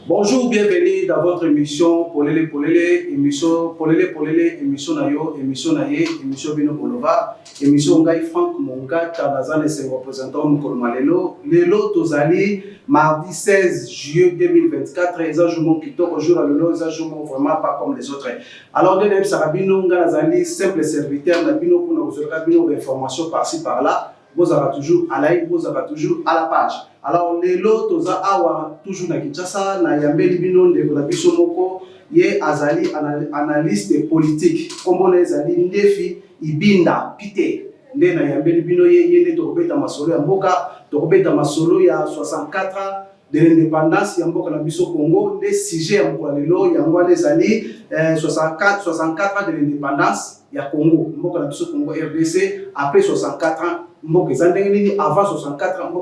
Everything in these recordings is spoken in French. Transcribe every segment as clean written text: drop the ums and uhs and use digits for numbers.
Bonjour, bienvenue dans votre émission Polele Polele, émission Polele Polele, émission Nayo, émission Naye, émission Bino Bolova, émission Ngai Franck Monga, Tabazan et ses représentants Mkolmalelo. Lelo Tozali, mardi 16 juillet 2024, et jour qui tombe au jour à l'eau, un jour vraiment pas comme les autres. Alors, Denem Sarabino, Ngazali, simple serviteur, Nabino pour nous donner des informations par-ci par-là. Vous avez toujours à la vous avez toujours à la page. Alors, les lots, awa toujours na Kinshasa, na Yambeli Bino, de Biso Moko, ye azali analyste politique. Comme on est azali ndefi ibinda pite. Nde na Yambeli Bino ye ne tokobeta masolo ya mboka, tokobeta masolo ya 64 ans de l'indépendance ya mboka na biso Congo, des sujets ya mboka lelo yango ezali 64 ans de l'indépendance ya Congo, mboka na biso Congo RDC après 64 ans. Avant 64 ans,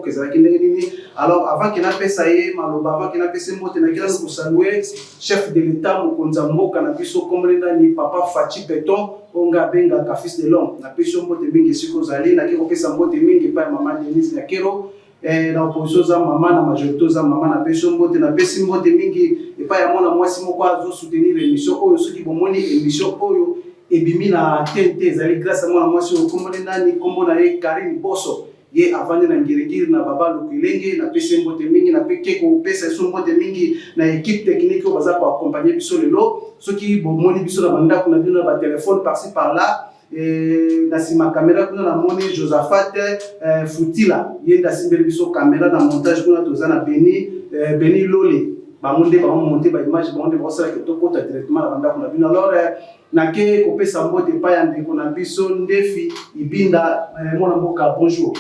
alors avant qu'il n'ait ça y est, avant qu'il n'ait ça pour saluer chef de l'État, Mokonzambo, Kanabiso, Komrenda, ni papa Fachi Beton, Onga Benga, Kafis de l'homme, na Pisson Motemingi, Sukozali, na Kiro Pesa Motemingi, pas maman Denise Nakero, na opposition za maman, na majorité za maman, na Pisson Mote, na Pessim Motemingi, et pas à moi, si mon quoi, soutenir l'émission, Oyo, ceux qui vont monter l'émission, Oyo. Et bimina TNT zali grâce à moi sur komone nani kombo na ye Karine Bosso ye avandi na ngirigiri na baba Lukilenge na pese mbote mingi na peke ko pesa so mbote mingi na équipe technique ko baza ko accompagner biso lelo ceux qui bomoni biso na banda ko na bino ba téléphone par-ci par-là na sima caméra kuna na moni Josaphat Futila ye nda simbeli biso caméra na montage kuna tozana Beni Lole bamonde ba monter ba image bamonde ba sala ke to kota directement na banda ko na bino alors nake kopesa mbote pa ya ndeko na biso ndefi ibinda mwana mboka. Bonjour.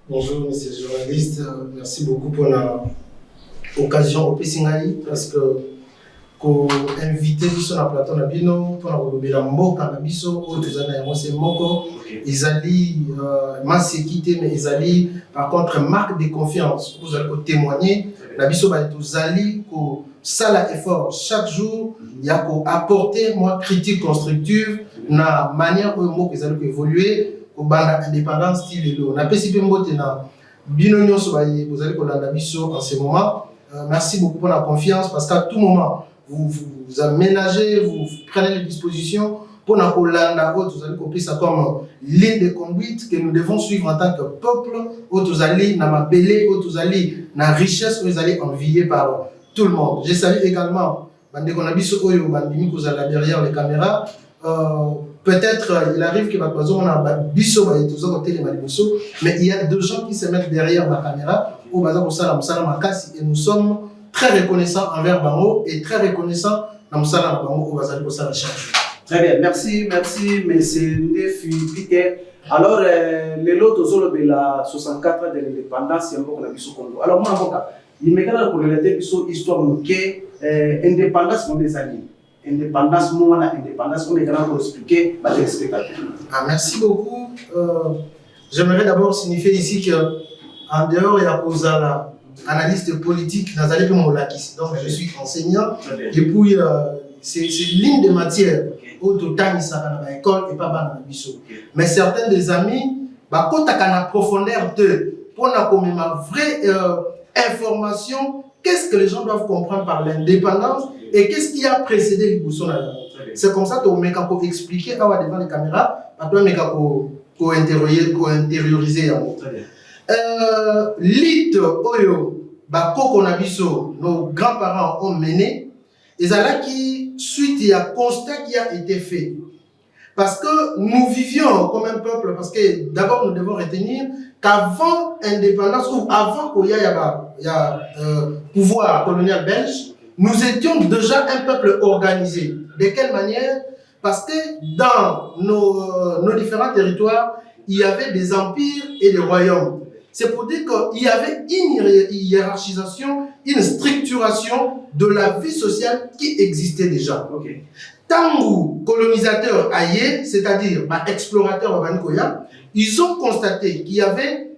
Bonjour monsieur le journaliste, merci beaucoup pour l'occasion au Pessingali parce que ko invité biso na plateau na bino pour na mboka na biso o tozana ya mose moko ezali masekité mais ezali par contre marque de confiance vous allez témoigner na biso ba tozali ko sala effort chaque jour il y a ko apporter moi critique constructive na manière où moko ezali ko évoluer au banda indépendance style lo na pesi pe mbote na bino nyonso ba vous allez ko landa biso en ce moment. Merci beaucoup pour la confiance parce qu'à tout moment vous aménagez, vous prenez les dispositions pour nous Hollanda, vous allez comprendre ça comme ligne de conduite que nous devons suivre en tant que peuple, vous allez dans ma belé, vous allez dans la richesse, vous allez envier par tout le monde. Je salue également Bande Konabiso Oyo, Bandimi, vous allez derrière les caméras. Peut-être il arrive que on a biso mais il y a deux gens qui se mettent derrière la caméra au bazar au salam et nous sommes très reconnaissants envers Bango et très reconnaissants dans Moussala Bango au bazar au salam. Très bien, merci, monsieur Ndefi Peter. Alors, les lots de la 64 ans de l'indépendance, il y a un peu qu'on a vu sur Congo. Alors, moi, il me garde pour relater l'histoire de l'indépendance de des alliés. Indépendance, moi, indépendance, on est grand pour expliquer à les spectateurs. Merci beaucoup. J'aimerais d'abord signifier ici qu'en dehors, il y a Ozala, analyste politique, Nazali Molakis. Donc, je suis enseignant. Et puis, c'est une ligne de matière. Au total, il s'agit dans l'école et pas dans la biseau. Mais certains des amis, quand on a profondeur de, pour qu'on ait ma vraie information, qu'est-ce que les gens doivent comprendre par l'indépendance et qu'est-ce qui a précédé les boussons. C'est comme ça que on peut expliquer devant les caméras, on peut intérioriser. L'île Oyo, nos grands-parents ont mené, et là qui suite il y a un constat qui a été fait. Parce que nous vivions comme un peuple, parce que d'abord nous devons retenir qu'avant l'indépendance ou avant qu'il y ait pouvoir colonial belge, nous étions déjà un peuple organisé. De quelle manière? Parce que dans nos différents territoires, il y avait des empires et des royaumes. C'est pour dire qu'il y avait une hiérarchisation, une structuration de la vie sociale qui existait déjà. Okay. Tant colonisateurs aïe, c'est-à-dire explorateurs Bankoya, ils ont constaté qu'il y avait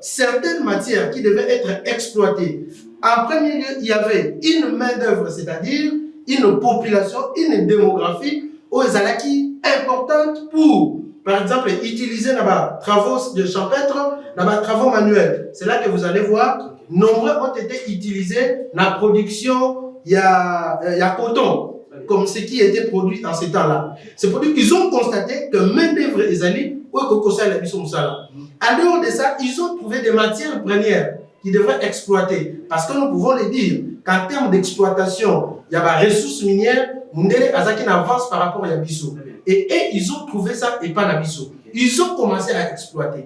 certaines matières qui devaient être exploitées. En premier lieu, il y avait une main-d'œuvre, c'est-à-dire une population, une démographie, aux Alaki importante pour par exemple, utiliser les travaux de champêtre, les travaux manuels. C'est là que vous allez voir, nombreux ont été utilisés dans la production, il y a coton, comme ce qui était produit en ces temps-là. C'est produit qu'ils ont constaté que main d'œuvre les années, ou que la mission Moussala. En dehors de ça, ils ont trouvé des matières premières qu'ils devraient exploiter. Parce que nous pouvons le dire qu'en termes d'exploitation, il y a des ressources minières, Mundele Azaki avance par rapport à Yabiso. Et ils ont trouvé ça et pas Nabiso. Ils ont commencé à exploiter.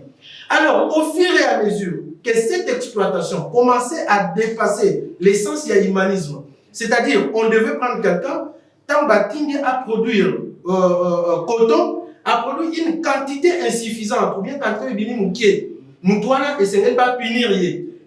Alors, au fur et à mesure que cette exploitation commençait à dépasser l'essence de l'humanisme, c'est-à-dire, on devait prendre quelqu'un, tant Batingue à produire coton, a produit une quantité insuffisante, ou bien quantité de bini mouké, moutouana et ce n'est pas punir.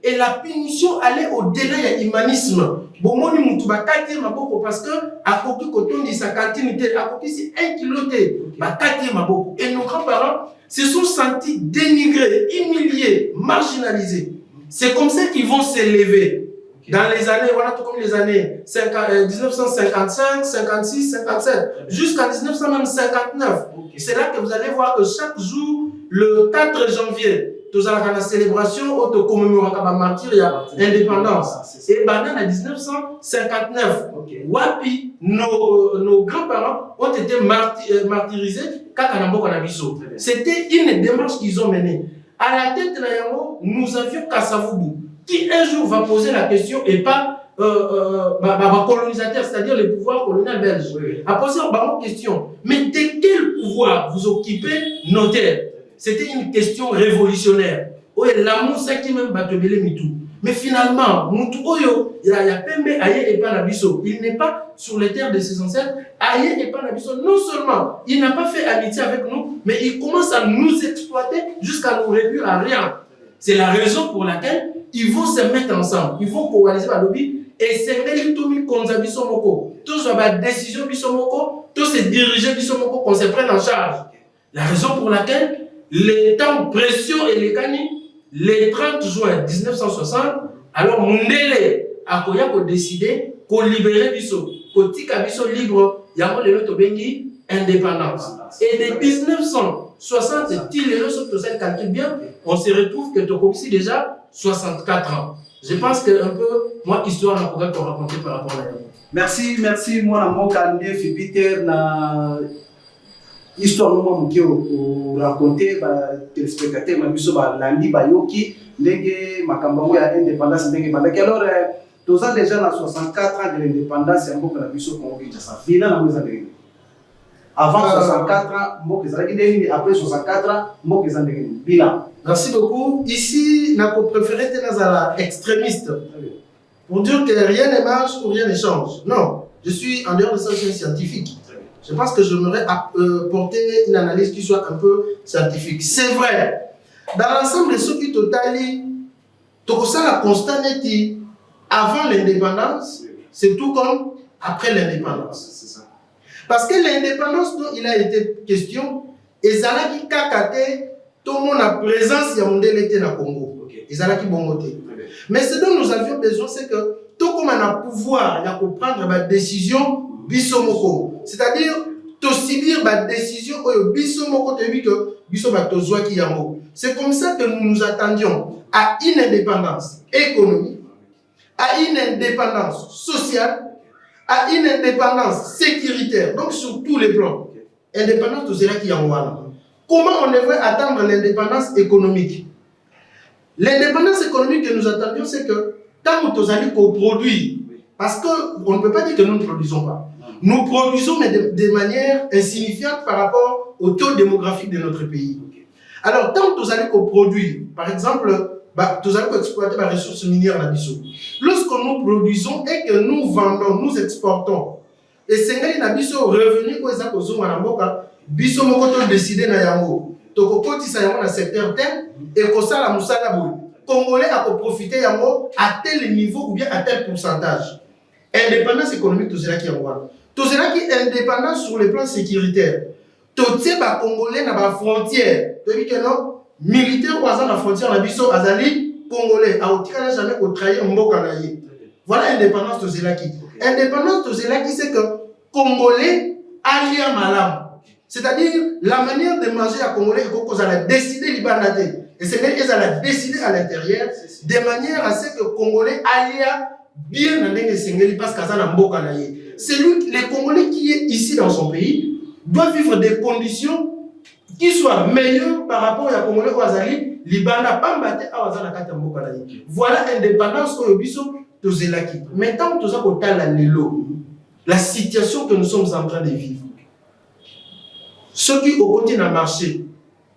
Et la punition allait au-delà de l'humanisme. Bomoni moutouba kati maboko parce que à côté coton dit sa quantité, à côté c'est 1 kilo de kati maboko. Et nos grands-parents se sont sentis dénigrés, humiliés, marginalisés. C'est comme ça qu'ils vont s'élever. Dans les années, voilà, tout comme les années 1955, 56, 57, jusqu'en 1959. C'est là que vous allez voir que chaque jour, le 4 janvier, nous avons la célébration où nous commémorons le martyr et l'indépendance. Et pendant en 1959, Wapi, nos grands-parents ont été martyrisés quand c'était une démarche qu'ils ont menée. À la tête de Nayango, nous avions Kassavoubou, qui un jour va poser la question et pas colonisateur, c'est-à-dire le pouvoir colonial belge, a posé une question. Mais de quel pouvoir vous occupez nos terres? C'était une question révolutionnaire. L'amour, c'est qui même batobele mitou. Mais finalement, Moutou Oyo, il y a Pembe Aye et Panabiso. Il n'est pas sur les terres de ses ancêtres. Aye et Panabiso, non seulement il n'a pas fait amitié avec nous, mais il commence à nous exploiter jusqu'à nous réduire à rien. C'est la raison pour laquelle ils vont se mettre ensemble. Ils vont coaliser le lobby et c'est tout mis comme ça Bisomoko. Tous les décisions Bisomoko, tous ces dirigeants Bisomoko qu'on se prenne en charge. La raison pour laquelle les temps précieux et les canis, le 30 juin 1960, alors Mundele a décidé qu'on libérait Bisso, qu'on tika Bisso libre, yamo le loto bengi indépendance. Et de 1960, calcule bien, on se retrouve que Tokopsi déjà 64 ans. Je pense que un peu, moi, histoire n'a pas raconter par rapport à la. Merci, moi, mon candidat Fibiter na histoire nous qui raconter téléspectateurs ma biso ba landi ba yoki ndenge makambo ya indépendance ndenge bandaki. Alors tous ans déjà na 64 ans de l'indépendance ya mboka na biso Congo Kinshasa. Bilan na mweza ndenge. Avant 64 ans, mboka ezalaki ndenge, après 64 ans, mboka ezalaki ndenge. Bilan. Merci beaucoup. Ici, n'a préféré être extrémiste pour dire que rien ne marche ou rien ne change. Non, je suis en dehors de ça, je suis scientifique. Je pense que j'aimerais porter une analyse qui soit un peu scientifique. C'est vrai. Dans l'ensemble de ceux qui totalise, tout ça, la constat net avant l'indépendance, c'est tout comme après l'indépendance. Parce que l'indépendance dont il a été question, et ça là qui kakate, tout le monde a présence, il y a Mundele dans le Congo. Et ça là qui bon côté. Mais ce dont nous avions besoin, c'est que tout comme on a pouvoir, il y a pour prendre des décisions. Bisomoko, c'est-à-dire to subir la décision que Bisomoko te dit que Bisomoko zwa ki yango. C'est comme ça que nous nous attendions à une indépendance économique, à une indépendance sociale, à une indépendance sécuritaire, donc sur tous les plans. Indépendance de cela qui yango. Comment on devrait attendre l'indépendance économique? L'indépendance économique que nous attendions, c'est que tant que nous allons produire, parce qu'on ne peut pas dire que nous ne produisons pas. Nous produisons, mais de manière insignifiante par rapport au taux démographique de notre pays. Alors, tant que nous allons produire, par exemple, nous allons exploiter les ressources minières à Bissau. Lorsque nous produisons et que nous vendons, nous exportons, et c'est là que Bissau revenu aux Akozons à la Moka, Bissau Mokoto décidé na yango. Toko ti sa yango na secteur tel et que ça la musala boule. Congolais a profité yango à tel niveau ou bien à tel pourcentage. Indépendance économique, tout cela qui est en voie. Tout cela qui est indépendant sur le plan sécuritaire. Tout ce qui Congolais n'a pas frontière. Tu dis que non, militaire ou à la frontière, la biso azali Congolais. A aucun n'a jamais trahir Mbokanaye. Voilà l'indépendance de cela qui. Indépendance de cela qui c'est que Congolais allié malam. C'est-à-dire la manière de manger à Congolais, qu'on a décidé l'Ibanade. Et c'est même qu'ils ont décidé à l'intérieur, de manière à ce que les Congolais aillent bien dans les Sengeli parce qu'ils ont un beau canaillé. C'est lui, les Congolais qui est ici dans son pays, doivent vivre des conditions qui soient meilleures par rapport à Congolais ou Azali, Libana, Pambate, Awazana, Katambo canaillé. Voilà l'indépendance au Biso, Tozelaki. Maintenant, tout ça, la situation que nous sommes en train de vivre. Ceux qui au côté d'un marché,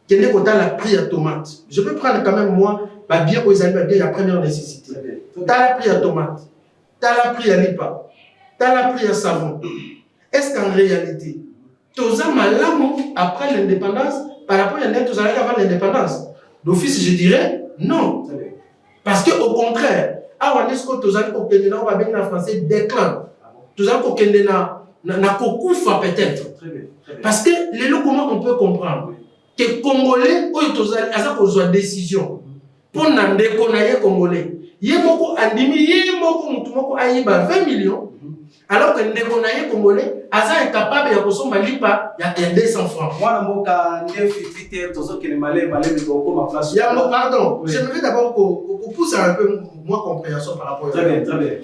qui est la prix à tomate. Je peux prendre quand même moi, bien aux amis, bien la première nécessité. Tu as la prix à tomate, tu as la prix à lipa, tu as la prix à savon. Est-ce qu'en réalité, tu as malamou après l'indépendance par rapport à avant l'indépendance? D'office, je dirais non. Parce qu'au contraire, avant est-ce que tu as en français déclin. Tu as peut-être. Parce que les lots, comment on peut comprendre que les Congolais, ils ont une décision pour les Congolais. Il y a beaucoup de 20 millions, alors que les Congolais sont capables de consommer 200 francs. Pardon, j'aimerais d'abord qu'on pousse un peu moins compréhension par rapport à ça. Très bien.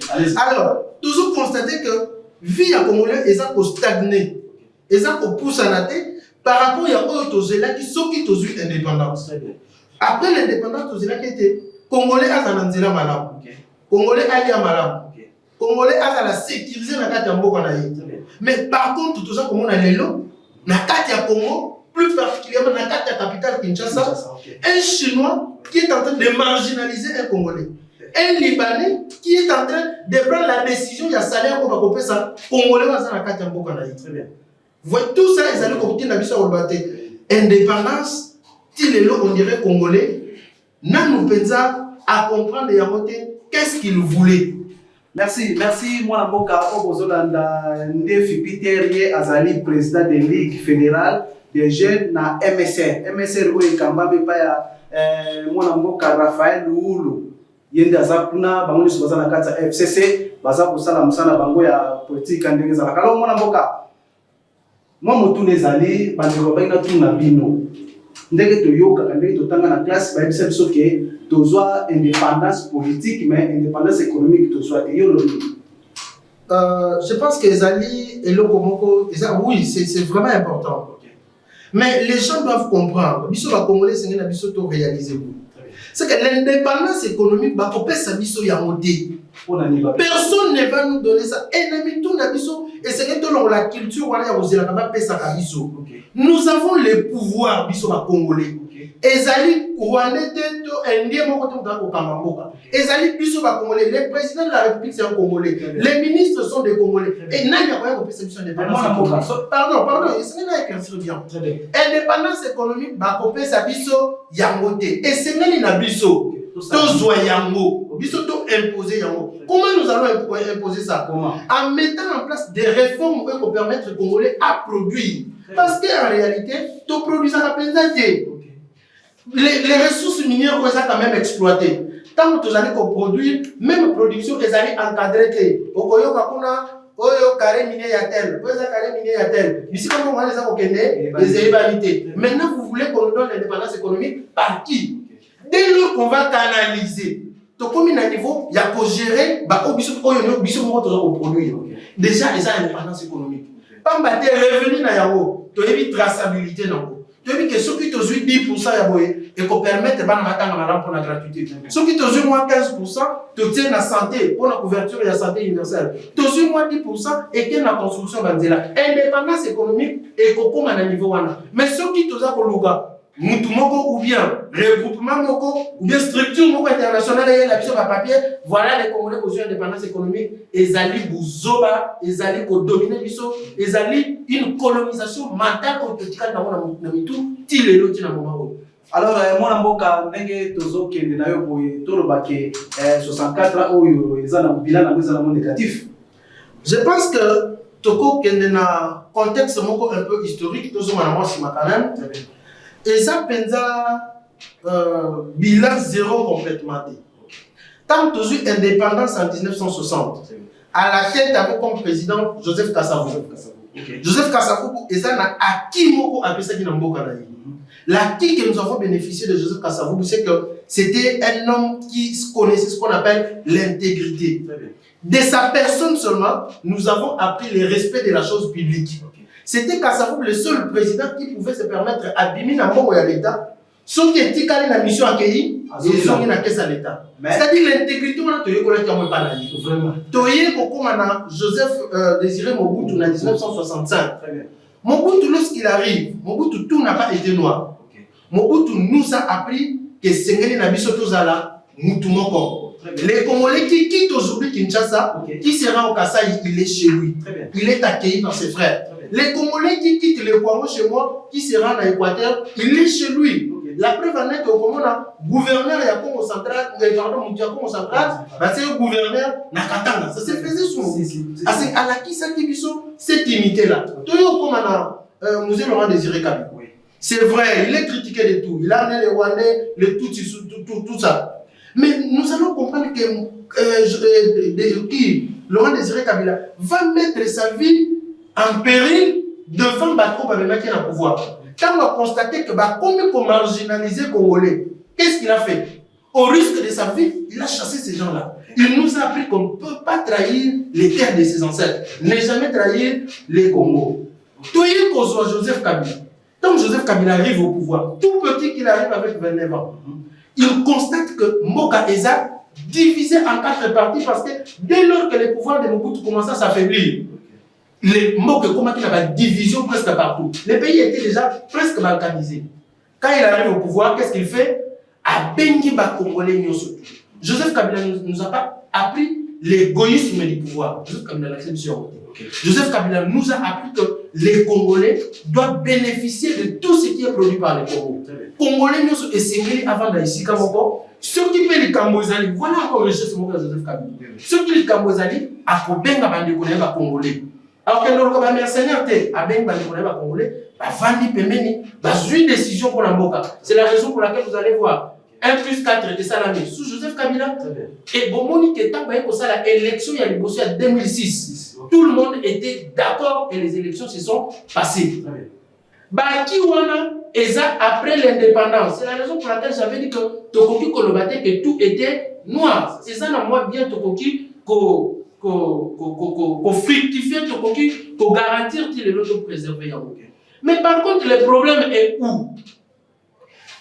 Alors, toujours constater que vie à Congolais, ils ont stagné. Ils ont poussé à la tête par rapport à Otozela qui sont indépendance. Après l'indépendance, Otozela qui était Congolais à Zananzela Malam. Congolais à Malam. Congolais à la sécuriser la carte en Bokanaï. Mais par contre, tout ça, comme on a l'élo, la carte à Congo, plus particulièrement la carte à capitale Kinshasa, un Chinois qui est en train de marginaliser un Congolais. Un Libanais qui est en train de prendre la décision, il y a salaire pour couper ça, Congolais à la carte en Bokanaï. Très bien. Voyez, tout ça, ils allaient compter dans la indépendance, on dirait Congolais, nous pensons à comprendre et à monter qu'est-ce qu'ils voulaient. Merci. Moi, Peter Azali, président de la Ligue fédérale des jeunes na MSR. MSR, Raphaël Loulou. Yende azakuna bango niso bazana kata FCC baza kusala musana bango ya politique ndenge za kala mwana mboka moi motu nezali bandeko baina tuna bino ndenge toyoka ndenge totanga na classe ba bisa biso ke tozwa indépendance politique mais indépendance économique tozwa te yo lobi. Je pense que Zali et Lokomoko, oui, c'est vraiment important. Okay. Mais les gens doivent comprendre. Biso va congolais c'est na biso to réaliser. C'est que l'indépendance économique va couper sa biso ya modé. Personne ne va nous donner ça. Ennemi tout na biso et c'est que la culture wala ya ozela ba pesa ka biso. Nous avons le pouvoir biso ba congolais. Ezali Rwandais to indien moko to ko kamamboka. Ezali biso ba congolais, les présidents de la République c'est un congolais. Les ministres sont des congolais. Et nani ya ko pesa biso indépendance. Pardon, c'est une écriture bien. Indépendance économique ba couper sa biso ya modé. Et c'est nani na biso to yango. Biso to imposer yango. Comment nous allons imposer ça? En mettant en place des réformes pour permettre aux Congolais à produire. Parce qu'en réalité, tu produis ça à peine. Les ressources minières, on les a quand même exploitées. Tant que tu allez produire, même production, les allez encadrer. Au Koyo Kakuna, Oyo carré minier à tel, Oyo carré minier à tel. Ici, comme on les a obtenus, les égalités. Maintenant, vous voulez qu'on nous donne l'indépendance économique par qui? Dès lors qu'on va canaliser. Donc, comme il y a un niveau, il y a qu'à gérer, déjà, les indépendance économique. Pas battre revenu na yango, tu as une traçabilité tu as vu que ceux qui te jouent 10% et qu'on permette de faire pour la gratuité. Ceux qui te jouent moins 15%, tu tiens la santé pour la couverture et la santé universelle. Tu joues moins 10% et que la construction banzela. Indépendance économique et qu'on a un niveau. Mais ceux qui te jouent ou bien regroupement ou bien structure internationale et la vision par papier, voilà les Congolais qui ont une indépendance économique, ils allaient bouzoba, ils allaient dominer biso, ils allaient une colonisation mentale autotique dans le tout, il est l'autre dans le moment. Alors, moi, mboka ndenge tozo kende na yo boye toloba ke 64 oyo ezana bilan na ezana négatif. Je pense que toko kende na contexte moko un peu historique tozo mana moi sima quand même. Et ça pensa bilan zéro complètement. Tant que j'ai indépendance en 1960, à la tête avec comme président Joseph Kassavou. Joseph Kasavubu et ça n'a acquis moko appelé ça qui n'a mboka. L'acquis que nous avons bénéficié de Joseph Kasavubu, c'est que c'était un homme qui connaissait ce qu'on appelle l'intégrité. De sa personne seulement, nous avons appris le respect de la chose publique. C'était Kasavubu le seul président qui pouvait se permettre d'abîmer la mort à l'État. Ceux qui étaient calés dans la mission accueillie, ils ont mis la caisse à l'État. C'est-à-dire l'intégrité, on a tout vraiment. Joseph Désiré Mobutu en 1965. Mobutu, lorsqu'il arrive, Mobutu, tout n'a pas été noir. Mobutu nous a appris que Sengeli Nabiso Tozala, Moutoumoko. Les Congolais qui quittent aujourd'hui Kinshasa, qui sera au Kasaï, il est chez lui. Il est accueilli par ses frères. Les Congolais qui quittent le Congo chez moi, qui sera dans l'Équateur, il est chez lui. La preuve en est que comme on a gouverneur de Congo central, pardon, Congo central, c'est le gouverneur Nakatanga. Ça se faisait souvent. À la qui ça qui biso cette imité-là. Tout comme on Musée Laurent Désiré Kabila. C'est vrai, il est critiqué de tout. Il a amené les Rwandais, les Tutsis, tout ça. Mais nous allons comprendre que Laurent Désiré Kabila va mettre sa vie en péril devant Bako Babema qui est au pouvoir. Quand on a constaté que comme on marginalisé Congolais, qu'est-ce qu'il a fait? Au risque de sa vie, il a chassé ces gens-là. Il nous a appris qu'on ne peut pas trahir les terres de ses ancêtres, ne jamais trahir les Congos. Tout est qu'on soit Joseph Kabila. Quand Joseph Kabila arrive au pouvoir, tout petit qu'il arrive avec 29 ans, il constate que Mboka Eza divisé en 4 parties parce que dès lors que les pouvoirs de Mobutu commençaient à s'affaiblir, les Mboka comment il y a une division presque partout. Les pays étaient déjà presque balkanisés. Quand il arrive au pouvoir, qu'est-ce qu'il fait? À Bengi Congolais Nyoso. Joseph Kabila ne nous a pas appris l'égoïsme du pouvoir. Joseph Kabila l'acception. Joseph Kabila nous a appris que les Congolais doivent bénéficier de tout ce qui est produit par les Congolais. Congolais Nyoso et Sengeli avant d'aïssi Kamoko. Ceux qui paient les Cambozali, voilà encore le richesse de Joseph Kabila. Ceux qui les Cambozali, à Kobenga Bandekone Congolais. Alors que nous avons mercenaires, à Benga Bandekone Congolais, à Vandi Pemeni, une décision pour la Mboka. C'est la raison pour laquelle vous allez voir 1 plus 4 de Salami sous Joseph Kabila. Et bon, Monique est en l'élection, il y a eu en 2006. Tout le monde était d'accord et les élections se sont passées. Baki Wana, Eza après l'indépendance. C'est la raison pour laquelle j'avais dit que Tokoki Kolobate, que tout était noir. C'est ça, moi, bien Tokoki, qu'on fructifie Tokoki, qu'on garantir qu'il est l'autre préservé. Mais par contre, le problème est où?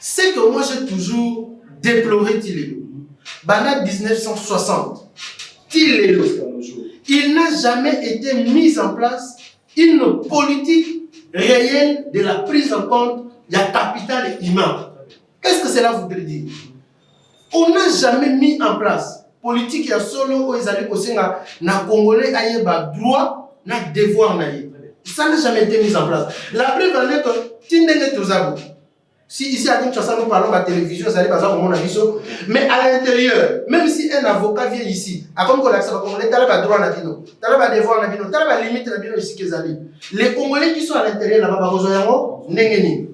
C'est que moi, j'ai toujours déploré Tilélo. Bana 1960, Tilélo, il n'a jamais été mis en place une politique réelle de la prise en compte du capital humain. Qu'est-ce que cela voudrait dire? On n'a jamais mis en place politique ya solo où ils allaient poser na Congolais aïe ba droit na devoir na yé. Ça n'a jamais été mis en place. La preuve en est que Tindenge Tozabo. Si ici à Kinshasa nous parlons de la télévision, ça allait pas ça mon avis. Mais à l'intérieur, même si un avocat vient ici, à comme on l'accepte, Congolais, t'as pas droit na bino, t'as pas devoir na bino, t'as pas limite na bino ici qu'ils allaient. Les Congolais qui sont à l'intérieur là-bas, Barozoyango, Nengeni.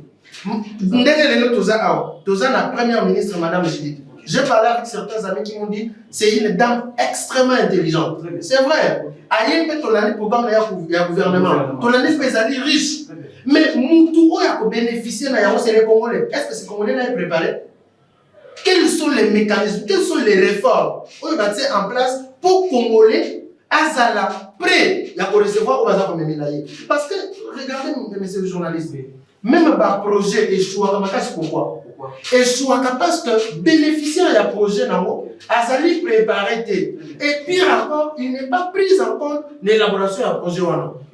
Ndenge Toza la première ministre, Madame Judith. J'ai parlé avec certains amis qui m'ont dit c'est une dame extrêmement intelligente. C'est vrai. Aïe peut ton programme il y a gouvernement. Ton année peut être riche. Mais Moutou a bénéficié c'est les Congolais. Est-ce que ces Congolais l'ont préparé? Quels sont les mécanismes, quelles sont les réformes qu'on va mettre en place pour Congolais Azala prêt à recevoir au bazar comme Mélaye? Parce que regardez, messieurs les journalistes, même un projet échoue, pourquoi? Échoue parce que bénéficiaire d'un projet Azali préparé. Et pire encore, il n'est pas pris en compte l'élaboration d'un projet.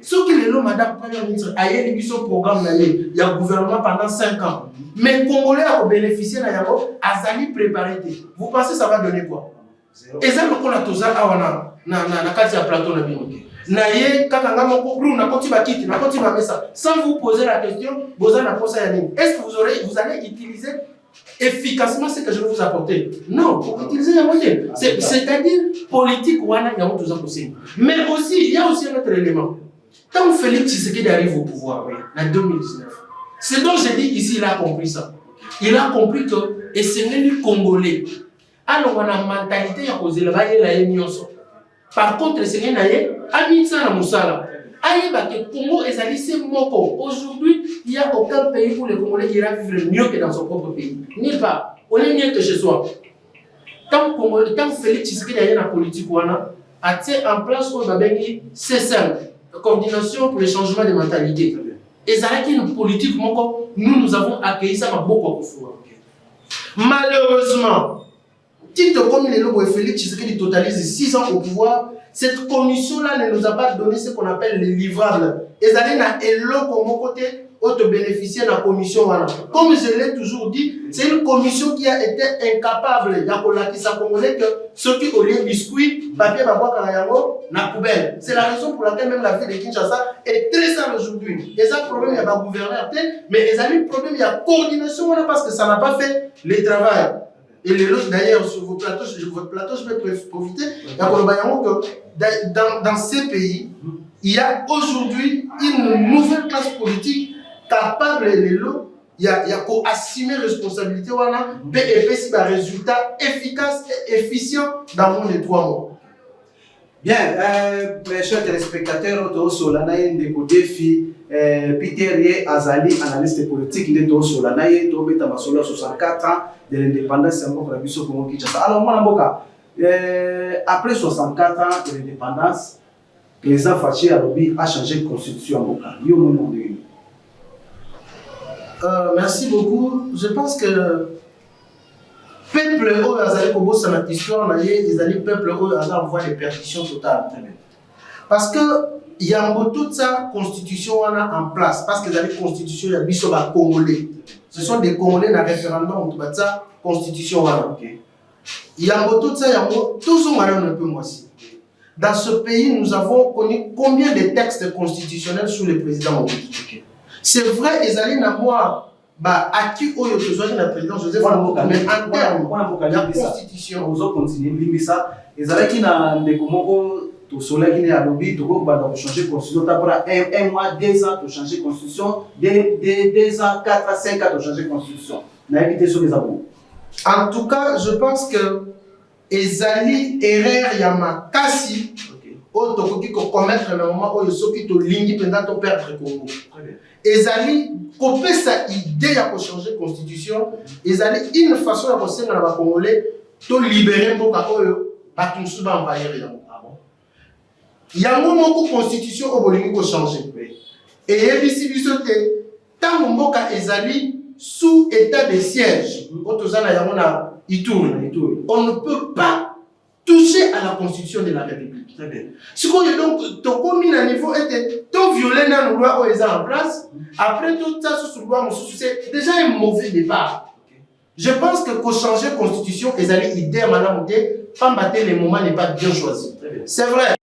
Ce qui est là, madame Première ministre, a eu ce programme, il y a un gouvernement pendant 5 ans. Mais les Congolais ont bénéficié d'Azali préparé. Vous pensez que ça va donner quoi? Et ça, on a tout ça na kati ya plateau na bino. Na ye kakanga moko bru na koti bakiti na koti mamesa sans vous poser la question boza na posa ya nini. Est-ce que vous allez utiliser efficacement ce que je vais vous apporter? Non, pour utiliser la moitié. C'est-à-dire politique wana ya mtu za kusema. Mais aussi il y a aussi un autre élément. Quand Félix Tshisekedi arrive au pouvoir en 2019. C'est donc j'ai dit ici il a compris ça. Il a compris que et c'est les Congolais. Alors on a une mentalité ya kozela ba yela nyonso. Par contre, c'est rien d'ailleurs, Amitsa na Moussala. Aïe, que Congo est allé, c'est Moko. Aujourd'hui, il n'y a aucun pays où les Congolais ira vivre mieux que dans son propre pays. Nulle part. On est mieux que chez soi. Tant Félix Tshisekedi a une politique, a en place c'est simple. Coordination pour le changement de mentalité. Et ça a été une politique, nous avons accueilli ça beaucoup. Malheureusement, Tito comme les lobes Félix Tshisekedi totalise 6 ans au pouvoir, cette commission-là ne nous a pas donné ce qu'on appelle les livrables. Et ça a été comme côté autre bénéficiaire de la commission. Comme je l'ai toujours dit, c'est une commission qui a été incapable de que ceux qui ont les biscuits, papier, na poubelle. C'est la raison pour laquelle même la ville de Kinshasa est très sale aujourd'hui. Et ça, problème, il y a pas gouverneur, mais il y a un problème, il y a coordination parce que ça n'a pas fait le travail. Et les autres, d'ailleurs, sur votre plateau, je vais profiter. Dans ces pays, il y a aujourd'hui une nouvelle classe politique capable de l'eau. Il y a qu'à assumer responsabilité, et si un résultat efficace et efficient dans moins de 3 mois. Bien, mes chers téléspectateurs, nous sommes au défi. Peter Azali, analyste politique, il est au Solanaï, au Bétamasolo, 64 ans de l'indépendance, c'est encore la mission pour moi. Alors, moi, après 64 ans de l'indépendance, le président Fachi Alobi a changé de constitution. Merci beaucoup. Je pense que le peuple Azali Kobo, c'est notre histoire, ils allaient peuple envoie les perditions totales. Parce que il y a toute sa constitution en place, parce que la constitution, il y a Congolais. Ce sont des Congolais dans le référendum, on sa constitution. Il y a tout ça, il y a tout ça, un peu moi aussi. Dans ce pays, nous avons connu combien de textes constitutionnels sous le président Mobutu. C'est vrai, ils allaient dans moi, à qui au le président Joseph Mobutu, mais en termes de la constitution. Nous allons continuer, ils allaient qui dans des tout cela qui est à l'objet, tout le monde changer de constitution. Un mois, 2 ans, de changer de constitution. 2 ans, 4 à 5 ans, de changer de constitution. On a évité sur les abonnés. En tout cas, je pense que Ezali Erreur Yama Kassi, autre qui commettre le moment où ceux qui te lignent pendant ton perdre le Congo. Ezali, couper sa idée de changer de constitution, Ezali une façon de passer dans la Congolais, de libérer pour que tu sois envahir. Il y a un moment où la constitution a changé. Et il y a des tant que Ezali sous état de siège, on ne peut pas toucher à la constitution de la République. Si on est donc, ton commune à niveau était tout violé dans la loi où ils sont en place, après tout ça, c'est déjà un mauvais départ. Je pense que pour changer la constitution, Ezali idée à madame Oudé, pas battre les moments n'est pas bien choisi. C'est vrai.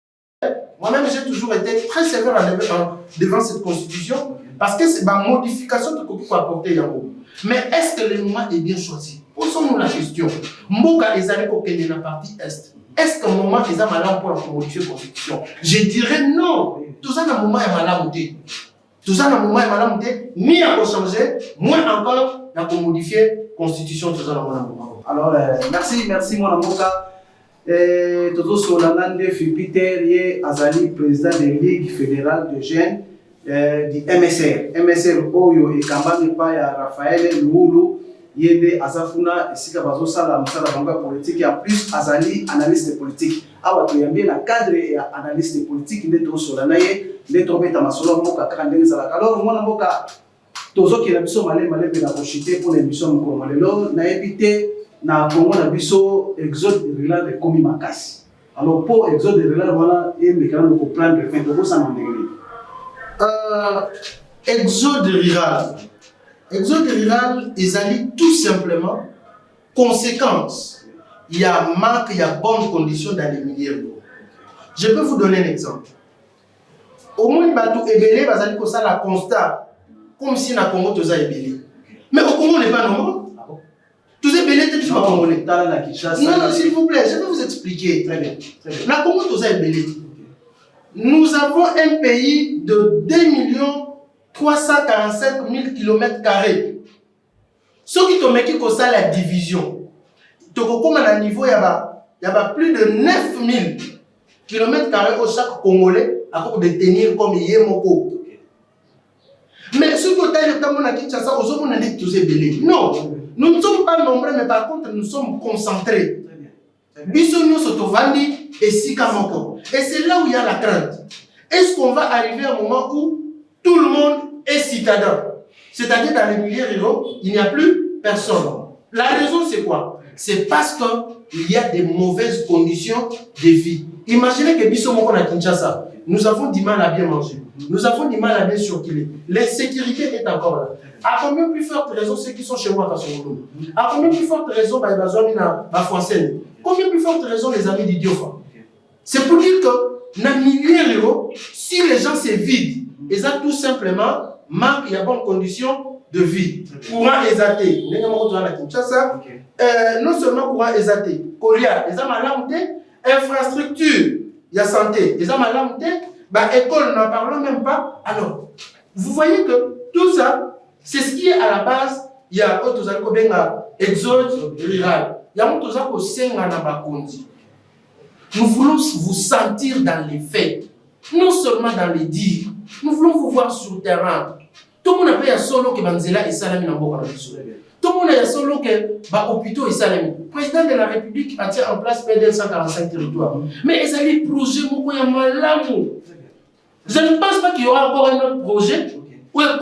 Moi-même, j'ai toujours été très sévère devant cette constitution parce que c'est ma modification que tu peux apporter. Mais est-ce que le moment est bien choisi? Posons-nous la question. Mboka les années pour la partie Est. Est-ce qu'un moment est malin pour modifier la constitution? Je dirais non. Tout ça, un moment est malin. Tout ça, un moment est malin. Ni à changer, moins encore à modifier la constitution. Tout ça, alors, merci, mon Mboka. Toto Solanande Peter Azali, président de la Ligue fédérale de jeunes du MSR. MSR Oyo et Kambani Paya Raphaël Loulou, Yende Azafuna, et Sika Bazo Sala, Moussala Banga politique, et en plus Azali, analyste politique. Awa Toyambi, la cadre et analyste politique, il est au Solanaye, il est tombé à Masolo Moka Kandeng Salaka. Alors, moi, Moka, Tozo qui est l'ambition Malé Bena Rochité pour l'émission Mokomalelo, n'a évité. Na Congo na biso exode rural de komi makasi. Alors pour exode rural voilà et me quand comprendre le fait de ça en anglais. Exode rural. Exode rural ezali tout simplement conséquence. Il y a manque, il y a bonnes conditions dans les milieux. Je peux vous donner un exemple. Au moins bateau ebelé bazali ko ça la constat comme si na Congo toza ebelé. Mais au Congo n'est pas normal. Tous ces bélés, tu vas Congolais. Non, s'il vous plaît, je vais vous expliquer. Très bien. La Congo, tous ces bélés. Nous avons un pays de 2 345 000 km². Ceux qui t'ont mis ça la division, tu as un niveau, il y a plus de 9 000 kilomètres carrés au chaque Congolais à cause de tenir comme Yemoko. Mais ce que tu as dit, à Kinshasa, on a dit tous ces délais. Non, nous ne sommes pas nombreux, mais par contre, nous sommes concentrés. Bisogno Sotovandi et Sikamoko. Et c'est là où il y a la crainte. Est-ce qu'on va arriver à un moment où tout le monde est citadin? C'est-à-dire dans les milieux ruraux, il n'y a plus personne. La raison, c'est quoi? C'est parce qu'il y a des mauvaises conditions de vie. Imaginez que Bissomoko à Kinshasa, nous avons du mal à bien manger. Nous avons du mal à bien circuler. L'insécurité est encore là. À combien plus forte raison ceux qui sont chez moi à Kassongolo? À combien plus forte raison combien plus forte raison les amis d'Idiofa? C'est pour dire que dans les milieux ruraux, si les gens se vident, ils ont tout simplement manque de bonnes conditions de vie. Courant exaté. Non seulement courant exaté, Kolia, ils ont malamté, infrastructure, il y a santé, ils ont malamté, école, n'en parlons même pas. Alors, vous voyez que tout ça, c'est ce qui est à la base. Il y a exode rural. Il y a nous voulons vous sentir dans les faits, non seulement dans les dires. Nous voulons vous voir sur le terrain. Tout le monde a payé solo que Banzela et Salami n'ont pas besoin. Tout le monde a solo que hôpitaux et Salami. Le président de la République a mis en place PDL 145 territoires. Mais ils allaient projet Mokoya Malamu. Je ne pense pas qu'il y aura encore un autre projet où il y a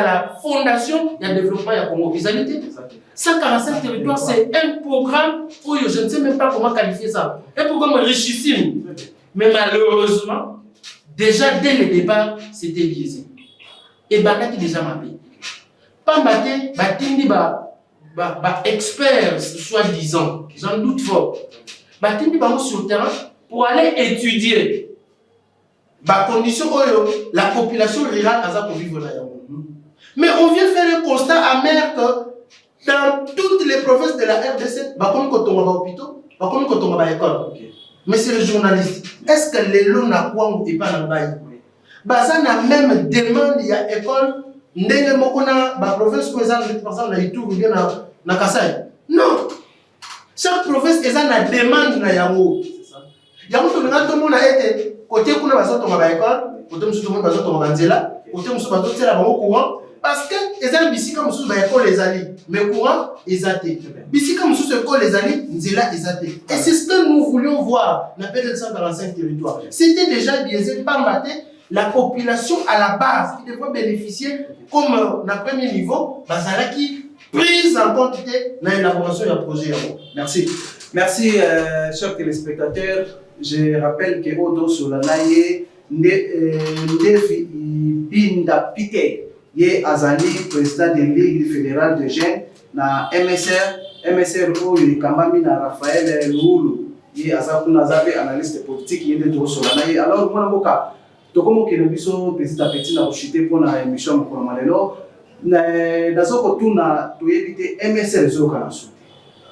la fondation de développement de Congo. 145 territoires, c'est un programme où je ne sais même pas comment qualifier ça. Un programme richissime. Mais malheureusement, déjà dès le départ, c'était biaisé. Et Banaki déjà m'a payé. Pambate, Batindi, experts, soi-disant, j'en doute fort. Batindi, sur le terrain pour aller étudier. Condition la population rurale a pour vivre là. Mais on vient faire un constat amer que dans toutes les provinces de la RDC, on a hôpitaux, on a école. Monsieur le journaliste, est-ce que les lots n'a pas ou pas dans le ça n'a même demande, il y a école, ndenge mokona ba province ko ezana par exemple na Ituri bien na Kasai. Non. Chaque province ezana demande na yango. Yango to ngato mona ete côté kuna bazoto ba école, côté musu to mona bazoto ba nzela, côté musu bazoto tela ba courant parce que ezana bisika musu ba école ezali, mais courant ezate. Bisika musu école ezali, nzela ezate. Et c'est ce que nous voulions voir na PDL 145 territoires. C'était déjà biaisé par matin. La population à la base qui devrait bénéficier comme un premier niveau, qui prise en compte dans l'élaboration du projet. Merci. Merci, chers téléspectateurs. Je rappelle que Odo Solanaye, Ndefi Binda Pite, est Azali, président de la Ligue fédérale de jeunes, na MSR, où il y a Raphaël Loulou, qui est analyste politique, qui est de Solanaye. Alors, moi, tokomo ke biso petit à petit na chuter pour na émission mokolo malelo na zoko tuna to éviter MSR zo kana so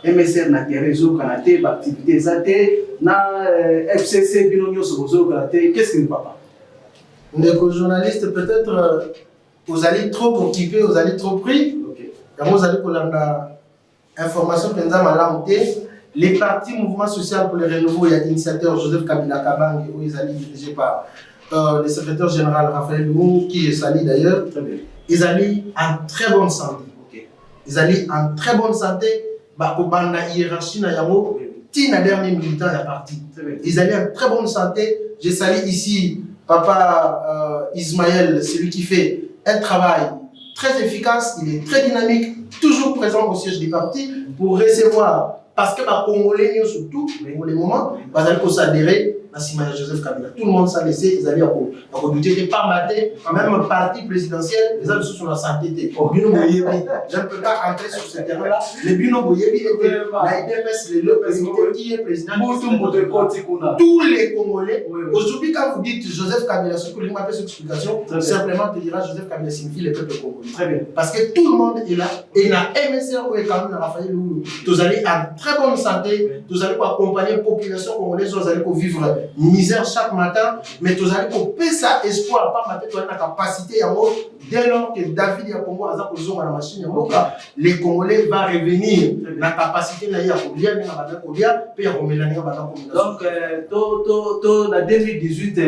MSR na terre zo kana te activité zate na FCC binonyo zo kana te qu'est-ce qui ne va pas? Les journalistes peut-être vous allez trop occupés, vous allez trop pris. OK. Quand vous allez pour la information penza malamuté les partis mouvement social pour le renouveau et l'initiateur Joseph Kabila Kabange où ils allaient dirigés par le secrétaire général Raphaël Loulou, qui est sali d'ailleurs, ils allaient en très bonne santé. Okay. Ils allaient en très bonne santé, la hiérarchie na yango, tina dernier militant est parti. Ils allaient en très bonne santé. J'ai sali ici Papa Ismaël, celui qui fait un travail très efficace, il est très dynamique, toujours présent au siège du parti pour recevoir, parce que les Congolais, surtout, pour les moments, ils s'adhérer à Joseph Kabila. Tout le monde s'est laissé, ils allaient à redouter pas maté, même le parti présidentiel, les hommes sur la santé. Au Bino Boyebi, je ne peux pas entrer sur ce terrain-là. Le Bino Boyebi était la IDPS, le président qui est président. Tous les Congolais, aujourd'hui, quand vous dites Joseph Kabila, ce que je m'appelle cette explication, simplement te dira Joseph Kabila signifie le peuple congolais. Très bien. Parce que tout le monde est là, et la MSR, où est quand même Raphaël Loulou, vous allez en très bonne santé, vous allez accompagner la population congolaise, vous allez vivre misère chaque matin, mais tu as dit ça espoir, pas matin, tu as la capacité, dès lors que David et Congo a besoin de la machine, les Congolais vont revenir, la capacité de la Congolais, puis donc, en 2018,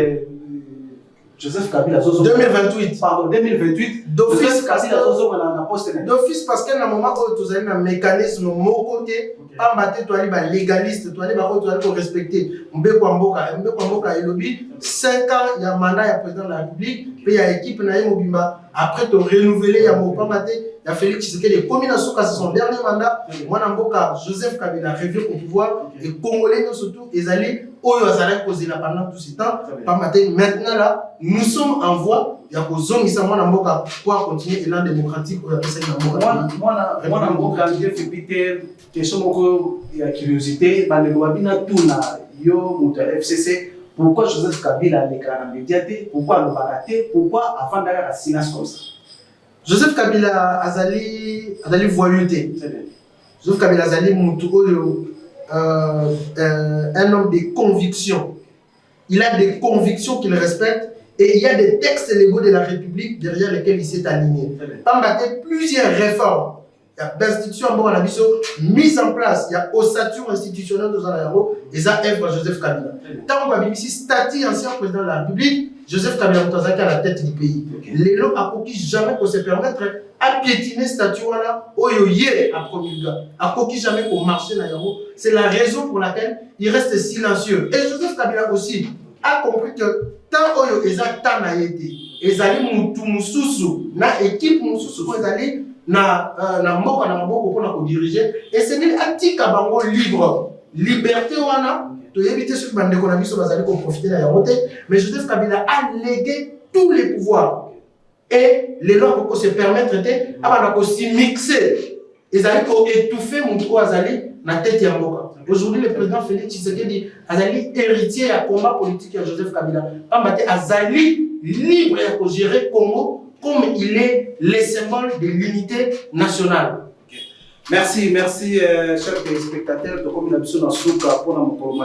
Joseph Kabila 2028. Pardon, 2028. D'office parce que dans le moment où tu as un mécanisme mon côté, pas maté tu as légaliste, tu as respecter. Mbeko Mboka et lobby 5 ans il y a mandat il y a président de la République, puis il y a équipe na Mobimba. Après tu renouveler il y a pas maté, il y a Félix Tshisekedi les combinaisons c'est son dernier mandat. Moi Mboka Joseph Kabila revient au pouvoir et Congolais surtout ils allaient Oyo Azalek posé là pendant tout ce temps. Pas matin maintenant là nous sommes en voie. Il y a besoin de Mboka pour continuer l'élan démocratique. Moi, Mboka, Jeff Peter, question il y a curiosité, dans le wabina tout na yo muta FCC. Pourquoi Joseph Kabila les grands médiatés? Pourquoi le baraté? Pourquoi avant d'aller à Sinas comme ça? Joseph Kabila Azali voyouté. Joseph Kabila Azali un homme de conviction. Il a des convictions qu'il respecte. Et il y a des textes légaux de la République derrière lesquels il s'est aligné. Pambaté, plusieurs réformes. Il y a d'institutions mises en place. Il y a ossature institutionnelle de Zanayaro et ça est Joseph Kabila. Tant qu'on a mis statut ancien président de la République, Joseph Kabila est à la tête du pays. Les lots a coquille jamais qu'on se permettre à piétiner statut là, oyoye à promulguer. A coquille jamais qu'on marche dans Yaro. C'est la raison pour laquelle il reste silencieux. Et Joseph Kabila aussi a compris que tant oyo ezak tant na yete ezali mutu mususu na équipe mususu ko ezali na mboka na maboko pour na diriger et c'est lui atika bango libre liberté wana to yebite sur bande ko na biso bazali ko profiter na yarote mais Joseph Kabila a légué tous les pouvoirs et les lois pour se permettre de abana ko si mixer ezali ko étouffer mutu ko azali na tête ya mboka. Aujourd'hui, le président Félix Tshisekedi Azali héritier à combat politique de Joseph Kabila. Pambate Azali libre à gérer Congo comme il est le symbole de l'unité nationale. Merci, chers téléspectateurs. Donc, comme nous avons dit, pour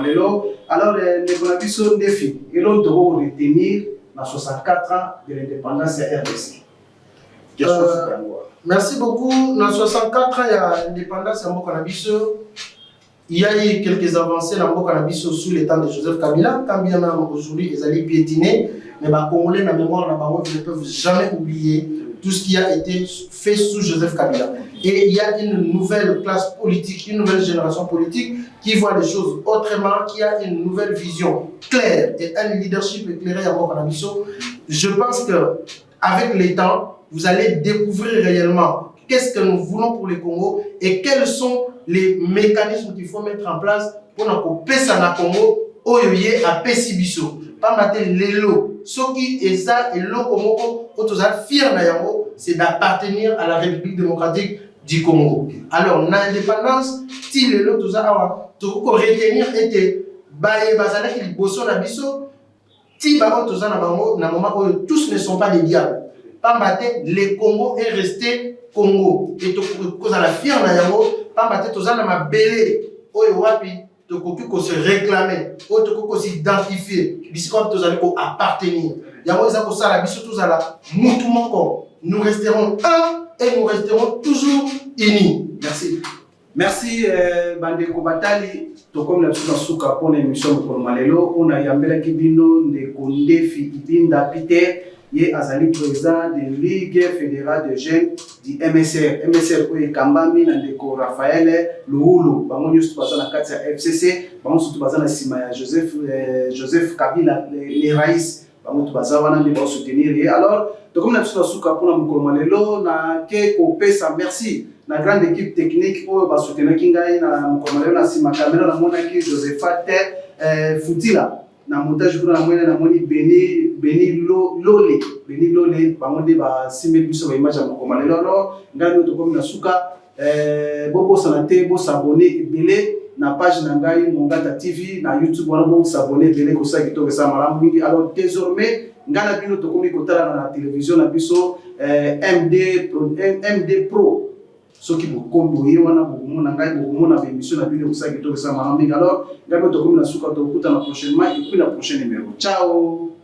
alors, nous avons un défi. Et l'on doit retenir dans 64 ans de l'indépendance de la RDC. Merci beaucoup. Dans 64 ans, il y a l'indépendance de la il y a eu quelques avancées dans le cannabis sous les temps de Joseph Kabila. Quand bien même aujourd'hui, ils allaient piétiner, mais les Congolais, la mémoire, ne peuvent jamais oublier tout ce qui a été fait sous Joseph Kabila. Et il y a une nouvelle classe politique, une nouvelle génération politique qui voit les choses autrement, qui a une nouvelle vision claire et un leadership éclairé à mon cannabis. Je pense qu'avec les temps, vous allez découvrir réellement qu'est-ce que nous voulons pour le Congo et quels sont les mécanismes qu'il faut mettre en place pour que le Congo oyoye a pesibiso. Pas mater l'élo. Ce qui est ça, et l'eau Congo, c'est d'appartenir à la République démocratique du Congo. Alors, l'indépendance, si l'élo, tout ça, tu peux retenir et tous ne sont pas des diables. Pas mater, le Congo est resté Congo. Et tu as la fière Pambate tozana mabele oyo wapi tokoki ko se réclamer oyo tokoki ko s'identifier bisiko tozali ko appartenir yango eza ko sala biso tozala mutu moko nous resterons un et nous resterons toujours unis. Merci bandeko batali to comme na suka pour l'émission pour malelo on a yambela kibino ndeko ndefi ibinda Peter ye azali président de Ligue fédérale de jeunes du MSR. MSR ko ekambami na ndeko Raphaël Luhulu bango nyusu bazana kati ya FCC bango surtout bazana sima ya Joseph Kabila les raïs bango bazana ndi ba soutenir ye. Alors to comme na suka pour na mukolo malelo na ke ko pesa merci na grande équipe technique o ba soutenir kingai na mukolo malelo na sima caméra na mona ki Josephat Futila na montage kuna mwene na moni Beni Lole bangonde ba simbe biso ba image ya mokomalelo no ngani to comme na suka bobo sanate bo s'abonner belé na page na ngai Mongata TV na YouTube wana bo s'abonner belé ko sa kitoke sa malamu mingi. Alors désormais ngana bino to komi kotala na télévision na biso MD Pro ceux qui vous comboyez wana bokomona ngai bokomona ba émission na bino kusaki to ça maraminga alors ngabe to comme na suka to kuta na prochainement et puis la prochaine numéro ciao.